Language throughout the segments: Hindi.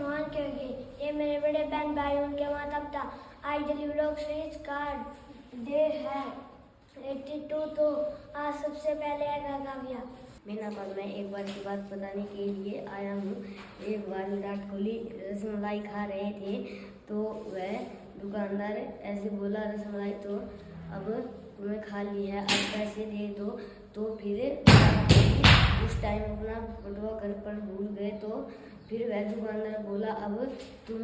सामान करेंगे। ये मेरे बड़े बहन भाई उनके माता पिता आज डिलीवरी स्विच कार्ड डे है 82 तो आज सबसे पहले आएगा काव्या। मेरा पास मैं एक बार की बात बताने के लिए आया हूँ। एक बार विराट कोहली रसमलाई खा रहे थे तो वह दुकानदार ऐसे बोला, रसमलाई तो अब तुम्हें खा ली है, अब पैसे दे दो। तो फिर उस टाइम अपना बटुआ घर पर भूल गए तो फिर वह दुकानदार बोला, अब तुम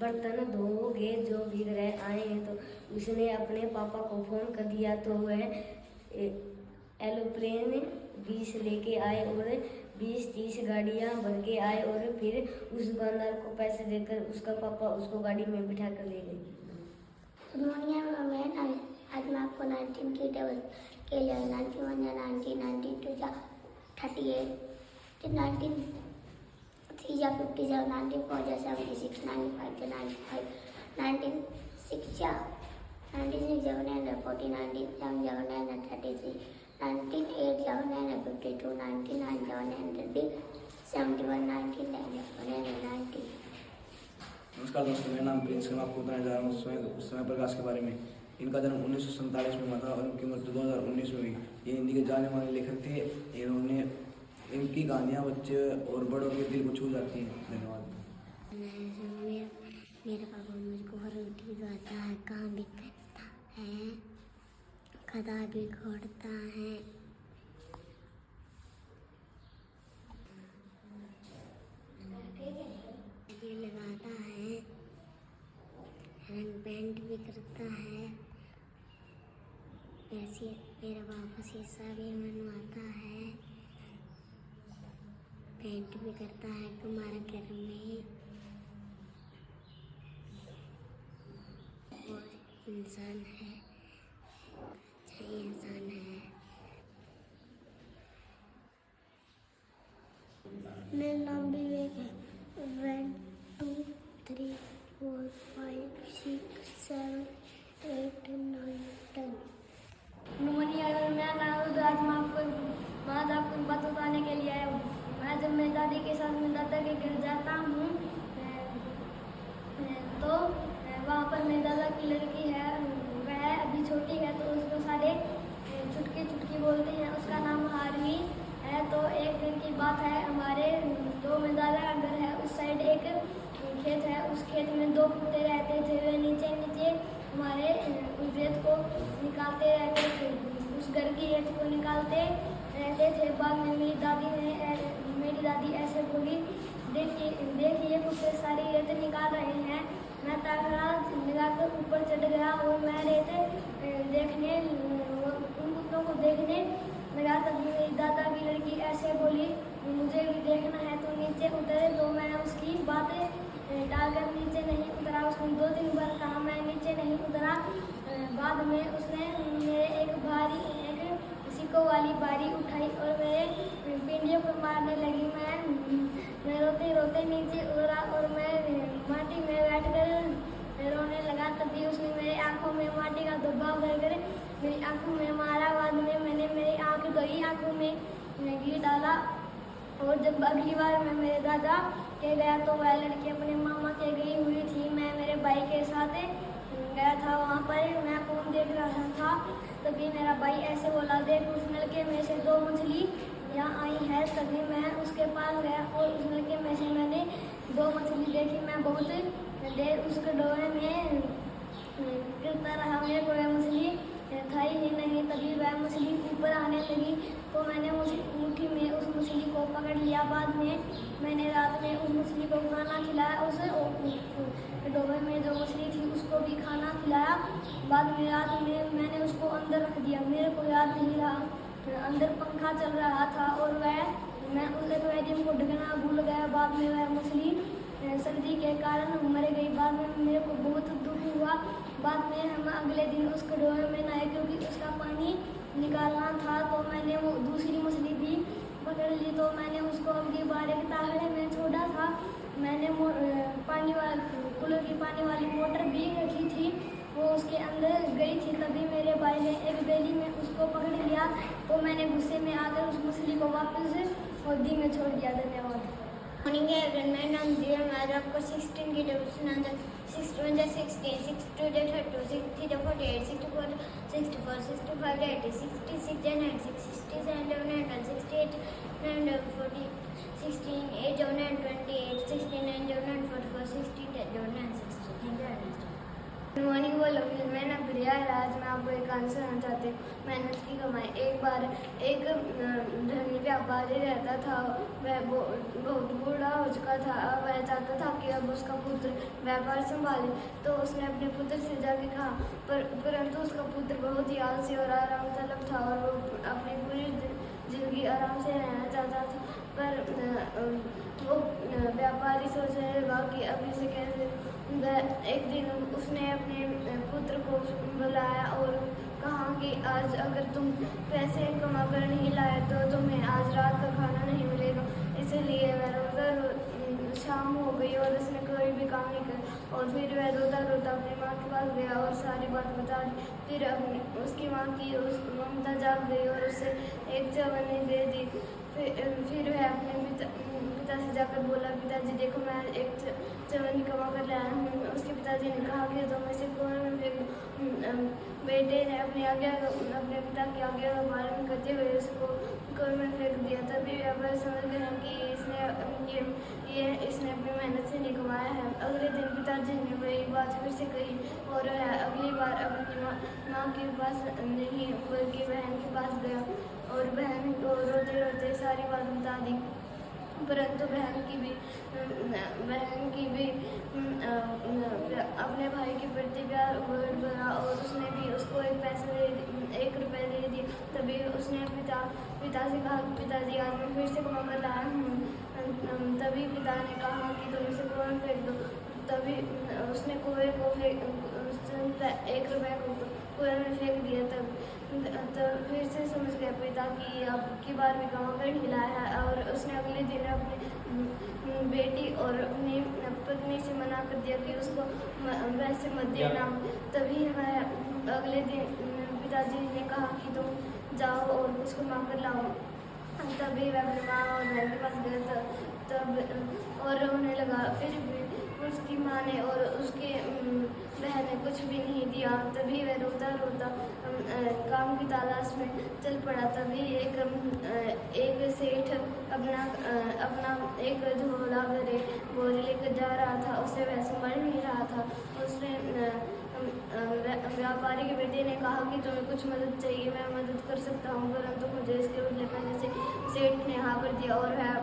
बर्तन धोओगे जो भीग रहे आए हैं। तो उसने अपने पापा को फ़ोन कर दिया तो वह एरोप्लेन 20 लेके आए और 20-30 गाड़ियाँ भर के आए और फिर उस दुकानदार को पैसे देकर उसका पापा उसको गाड़ी में बिठा कर ले गए। आज मैं आपको 19 की टेबल के लिए 91 या 90, 92 या 38, 93 या 57, 94 या 76, 95 या 95, 96 या 96, 7 या 40, 97 या 33, 98 या 52, 99 या 100, 71, 99 या 90। नमस्कार दोस्तों, मेरा नाम प्रिंस है। मैं आपको बताने जा रहा हूँ समय प्रकाश के बारे में। इनका जन्म 1947 में हुआ था और उनकी मृत्यु 2019 में हुई। ये हिंदी के जाने माने लेखक थे। इन्होंने इनकी कहानियाँ बच्चे और बड़ों के दिल को छू जाती हैं। धन्यवाद। मेरे पापा मुझको रोटी खाता है, काम भी करता है, खदा भी खोदता है। ये लगाता है, रंग पेंट भी करता है। ऐसे मेरा पापा शीशा भी बनवाता है, पेंट भी करता है हमारे घर में। और इंसान है, अच्छा इंसान है। मेरा नाम विवेक है। 1 2 3 4 5 6 7 8 9 10। मेरा नाम आज मैं आपको बात बताने के लिए आया हूँ। मैं जब मेरी दादी के साथ मेरे दादा के घर जाता हूँ तो वहाँ पर मेरी दादा की लड़की है, वह अभी छोटी है तो उसको सारे चुटकी चुटकी बोलते हैं। उसका नाम हारवी है। तो एक दिन की बात है, हमारे मेरे दादा का घर है, उस साइड एक खेत है। उस खेत में 2 कुत्ते रहते थे। वे नीचे नीचे हमारे उस रेत को निकालते रहते थे, उस घर की रेत को निकालते रहते थे। बाद में मेरी दादी ऐसे बोली, देखिए कुत्ते सारी रेत निकाल रहे हैं। मैं ताकरा लगाकर ऊपर चढ़ गया और मैं रेत देखने उन कुत्तों को देखने लगा। तब मेरी दादा की लड़की ऐसे बोली, मुझे भी देखना है तो नीचे उतरे। तो मैं उसकी बातें टालकर नीचे नहीं उतरा। उसने 2-3 बार कहा, मैं नीचे नहीं उतरा। बाद में उसने मेरे एक सिक्कों वाली बारी उठाई और मेरे पिंडियों पर मारने लगी। मैं रोते रोते नीचे उतरा और मैं माटी में बैठकर रोने लगा। तभी उसने मेरे आंखों में माटी का धब्बा भरकर मेरी आंखों में मारा। बाद में मैंने मेरी आंख धोई, आंखों में घी डाला। और जब अगली बार मैं मेरे दादा के गया तो वह लड़की अपने मामा के गई हुई थी। मैं मेरे भाई के साथ गया था, वहाँ पर मैं फ़ोन देख रहा था। तभी मेरा भाई ऐसे बोला, देख उस नलके में से 2 मछली यहाँ आई है। तभी मैं उसके पास गया और उस नलके में से मैंने 2 मछली देखी। मैं बहुत देर उस डोरे में गिरता रहा, मेरे को वह मछली था ही नहीं। तभी वह मछली ऊपर आने लगी तो मैंने मुट्ठी में उस मछली को पकड़ लिया। बाद में मैंने रात में उस मछली को खाना खिलाया। उस डोबे में जो मछली थी उसको भी खाना खिलाया। बाद में रात में मैंने उसको अंदर रख दिया। मेरे को याद नहीं रहा, अंदर पंखा चल रहा था और मैं उस एक्वेरियम को ढकना भूल गया। बाद में वह मछली सर्दी के कारण मर गई। बाद में मेरे को बहुत दुख हुआ। बाद में हम अगले दिन उस कटोरे में नहाए क्योंकि उसका पानी निकालना था। तो मैंने वो दूसरी मछली भी पकड़ ली। तो मैंने उसको अगली बार एक ताहड़े में छोड़ा था। मैंने कूलर की पानी वाली मोटर भी रखी थी, वो उसके अंदर गई थी। तभी मेरे भाई ने एक बेली में उसको पकड़ लिया तो मैंने गुस्से में आकर उस मछली को वापस नदी में छोड़ दिया। धन्यवाद। मॉर्निंग एवरीवन, मेरा नाम दिया। मैं आज आपको 16 की टेबल सुनाऊंगा। 6 × 1 = 16, 6 × 2 = 32, 6 × 3 = 48, 6 × 4 = 64, 6 × 5 = 80, 66 × 96, 67 × 9 = 68, 9 = 40, 16, 8 × 9 = 28, 69 × 9 = 44, 60 × 10 = 9 = 60. Thank you. गुड मॉर्निंग बोलो। मैं ना प्रिया है। आज मैं आपको एक कहानी सुनाना चाहती हूँ, मेहनत की कमाई। एक बार एक धनी व्यापारी रहता था। वह बहुत बूढ़ा हो चुका था। वह चाहता था कि अब उसका पुत्र व्यापार संभाले। तो उसने अपने पुत्र से जाके कहा, परंतु उसका पुत्र बहुत ही आलसी और आराम तलब था और वो अपनी पूरी जिंदगी आराम से रहना चाहता था। पर वो व्यापारी सोचने लगा कि अब इसे कैसे। एक दिन उसने अपने पुत्र को बुलाया और कहा कि आज अगर तुम पैसे कमा कर नहीं लाए तो तुम्हें आज रात का खाना नहीं मिलेगा। इसलिए वह शाम हो गई और उसने कोई भी काम नहीं किया। और फिर वह रोता रोता अपनी माँ के पास गया और सारी बात बता दी। फिर उसकी माँ की ममता जाग गई और उसे एक चवन्नी दे दी। फिर वह अपने पिता से जाकर बोला, पिताजी देखो मैं एक चवन्नी कमा कर लाया हूँ। उसके पिताजी ने कहा कि तुम इसे कुएं में फेंक दो। बेटे ने अपने पिता की आज्ञा का पालन करते हुए उसको कुएं में फेंक दिया। तभी वह समझ गए कि इसने अपनी मेहनत से नहीं कमाया है। अगले दिन पिताजी ने वही बात फिर से कही और अगली बार अपनी माँ के पास नहीं बल्कि बहन के पास गया और बहन को रोते रोते सारी बात बता दी। परंतु बहन की भी अपने भाई के प्रति प्यार बढ़ा और उसने भी उसको एक रुपये दे दिया। तभी उसने पिता से कहा, पिताजी आज मैं फिर से कमा कर लाया हूँ। तभी पिता ने कहा कि तुम इसे कुएं में फेंक दो। तभी उसने कुएं को 1 रुपये को कुएं में फेंक दिया। तब फिर से समझ गया पिता कि अब की बार भी कमा कर नहीं लाया है। और उसने अगले दिन अपनी बेटी और अपनी पत्नी से मना कर दिया कि उसको वैसे मत देना। तभी मैं अगले दिन पिताजी ने कहा कि तुम जाओ और कुछ कमा कर लाओ। तभी वह अपनी माँ और बहन के पास गया तब और रोने लगा। फिर भी उसकी माँ ने और उसके बहन ने कुछ भी नहीं दिया। तभी वह रोता रोता काम की तलाश में चल पड़ा। तभी एक सेठ अपना एक झोला भरे बोरी लेकर जा रहा था। उसे वह संभल नहीं रहा था। उसने व्यापारी के बेटे ने कहा कि तुम्हें कुछ मदद चाहिए, मैं मदद कर सकता हूँ, परंतु मुझे इसके बदले पैसे से। सेठ ने हाँ कर दिया और वह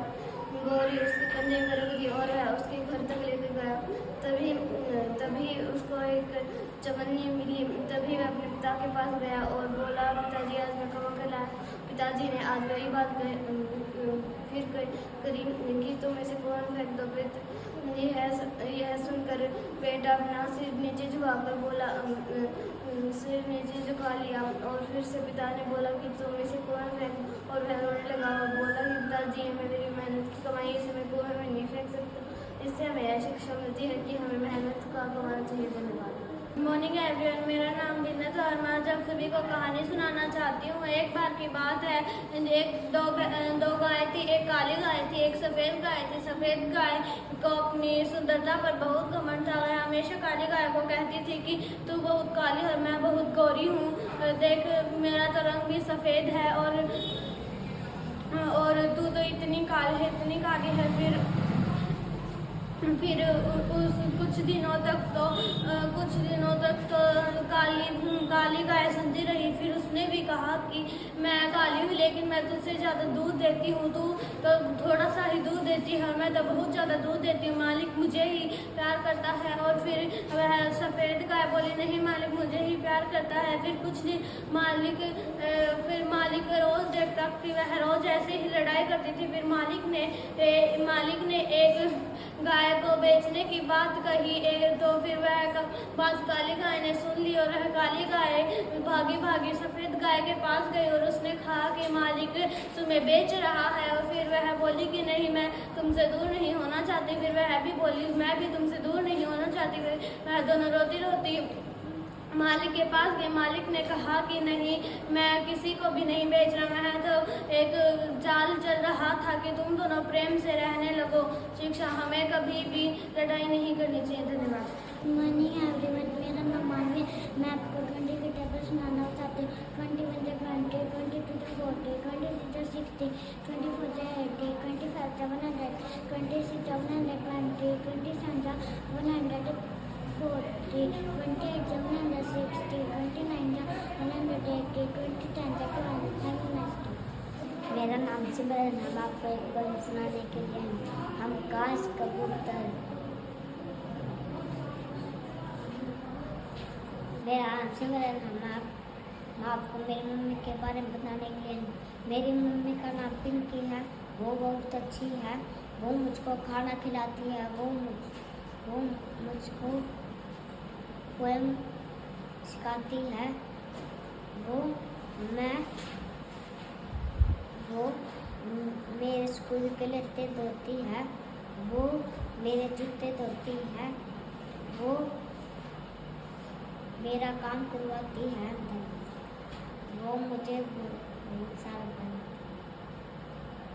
बोरी उसके कंधे में रख दी और वह उसके घर तक लेकर गया। तभी उसको एक चवन्नी मिली। तभी वह अपने पिता के पास गया और बोला, पिताजी आज मैं कमा कर लाया। पिताजी ने आज वही बात फिर करी कि तुम इसे कुएं में फेंक दो। यह सुनकर बेटा अपना सिर नीचे झुकाकर बोला, सिर नीचे झुका लिया। और फिर से पिता ने बोला कि तुम इसे कुएं में फेंक। और वह रोने लगा और बोला कि पिताजी मेरी मेहनत की कमाई इसे मैं कुएं में नहीं फेंक सकता। इससे हमें यह शिक्षा मिलती है कि हमें मेहनत का कमाना चाहिए। धन्यवाद। मॉर्निंग एवरीवन, मेरा नाम बिन्नत और मैं आज आप सभी को कहानी सुनाना चाहती हूँ। एक बार की बात है, दो गाय थी। एक काली गाय थी, एक सफ़ेद गाय थी। सफ़ेद गाय को अपनी सुंदरता पर बहुत घमंड था। वह हमेशा काली गाय को कहती थी कि तू बहुत काली और मैं बहुत गोरी हूँ। देख मेरा तो रंग भी सफ़ेद है और तू तो इतनी काली है। फिर कुछ दिनों तक तो काली गाय सुनती रही। फिर उसने भी कहा कि मैं काली हूँ लेकिन मैं तुझसे ज़्यादा दूध देती हूँ, तू तो थोड़ा सा ही दूध देती है, मैं तो बहुत ज़्यादा दूध देती हूँ। मालिक मुझे ही प्यार करता है। और फिर वह सफ़ेद गाय बोली, नहीं मालिक मुझे ही प्यार करता है। फिर कुछ दिन मालिक रोज़ देखता कि वह रोज़ ऐसे ही लड़ाई करती थी। फिर मालिक ने एक गाय को बेचने की बात कही। तो फिर वह बात काली गाय ने सुन ली और वह काली गाय भागी सफ़ेद गाय के पास गई और उसने कहा कि मालिक तुम्हें बेच रहा है। और फिर वह बोली कि नहीं, मैं तुमसे दूर नहीं होना चाहती। फिर वह भी बोली, मैं भी तुमसे दूर नहीं होना चाहती। वह दोनों रोती रोती मालिक के पास गए। मालिक ने कहा कि नहीं, मैं किसी को भी नहीं बेच रहा, मैं तो एक जाल चल रहा था कि तुम दोनों प्रेम से रहने लगो। शिक्षा हमें कभी भी लड़ाई नहीं करनी चाहिए। धन्यवाद। मॉर्निंग एवरीवन, मेरा नाम मानवी। मैं आपको 20 की टेबल सुनाना चाहती हूँ। 21 से 20, 22 से 40, 23 से 60, 24 से 80, 25 से 100, 26 से 120, 27 से 140, 28 से 160, 29 से 180, 20 से 200। मेरा नाम सिमरन है। हम आपको एक पोएम सुनाने के लिए हैं। हम काश कबूतर। मेरा नाम सिमरन है। मैं आपको मेरी मम्मी के बारे में बताने के लिए हैं। मेरी मम्मी का नाम पिंकी है। वो बहुत अच्छी है। वो मुझको खाना खिलाती है। वो मुझको पोएम सिखाती है। वो मेरे स्कूल के लिए धोती है। वो मेरे जूते धोती है। वो मेरा काम करवाती है। वो मुझे बहुत सारा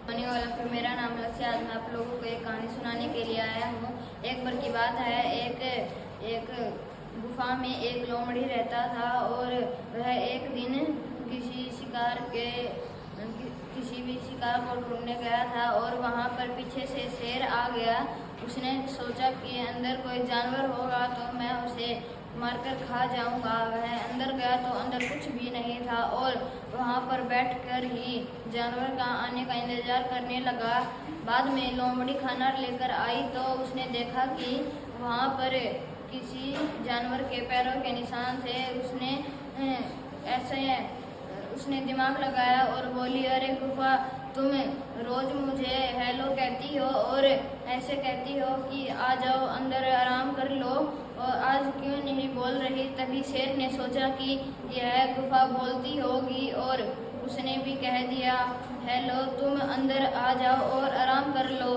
होने वाला। फिर मेरा नाम लक्ष्य। आज मैं आप लोगों को एक कहानी सुनाने के लिए आया हूँ। एक बार की बात है, एक गुफा में एक लोमड़ी रहता था और वह एक दिन किसी भी शिकार को ढूंढने गया था और वहाँ पर पीछे से शेर आ गया। उसने सोचा कि अंदर कोई जानवर होगा तो मैं उसे मारकर खा जाऊंगा। वह अंदर गया तो अंदर कुछ भी नहीं था और वहाँ पर बैठकर ही जानवर का आने का इंतजार करने लगा। बाद में लोमड़ी खाना लेकर आई तो उसने देखा कि वहाँ पर किसी जानवर के पैरों के निशान थे। उसने दिमाग लगाया और बोली, अरे गुफा, तुम रोज मुझे हेलो कहती हो और ऐसे कहती हो कि आ जाओ अंदर आराम कर लो, और आज क्यों नहीं बोल रही। तभी शेर ने सोचा कि यह गुफा बोलती होगी और उसने भी कह दिया, हेलो, तुम अंदर आ जाओ और आराम कर लो।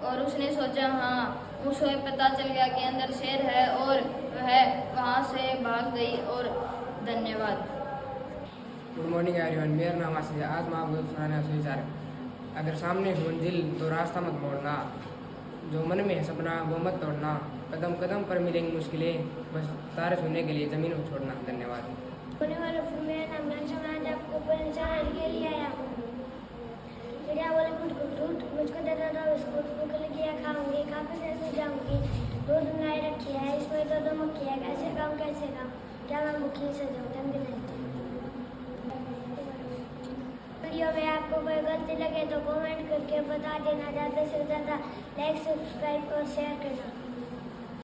और उसने सोचा, हाँ, उसे पता चल गया कि अंदर शेर है और वह वहाँ से भाग गई। और धन्यवाद। गुड मॉर्निंग एवरीवन, मेरा नाम आशीष है। आज मैं आपको सुनाने का विचार। अगर सामने हो मंजिल तो रास्ता मत मोड़ना, जो मन में है सपना वो मत तोड़ना, कदम कदम पर मिलेंगी मुश्किलें, बस तारे छूने के लिए ज़मीन को छोड़ना। धन्यवाद। होने वाला। फिर मेरा नाम घनश्याम है। आज आपको पोएम सुनाने के लिए आया हूँ। चिड़िया बोली मुझको दे दो बिस्कुट, भूख लगी है खाऊंगी, काफी देर से जाऊंगी, दूध बनाए रखी है, इसमें दो मक्खी है, कैसे काम क्या मैं भूखी से जाऊँ, तंग नहीं। वीडियो में आपको कोई गलती लगे तो कमेंट करके बता देना। ज़्यादा से ज़्यादा लाइक, सब्सक्राइब और शेयर करना।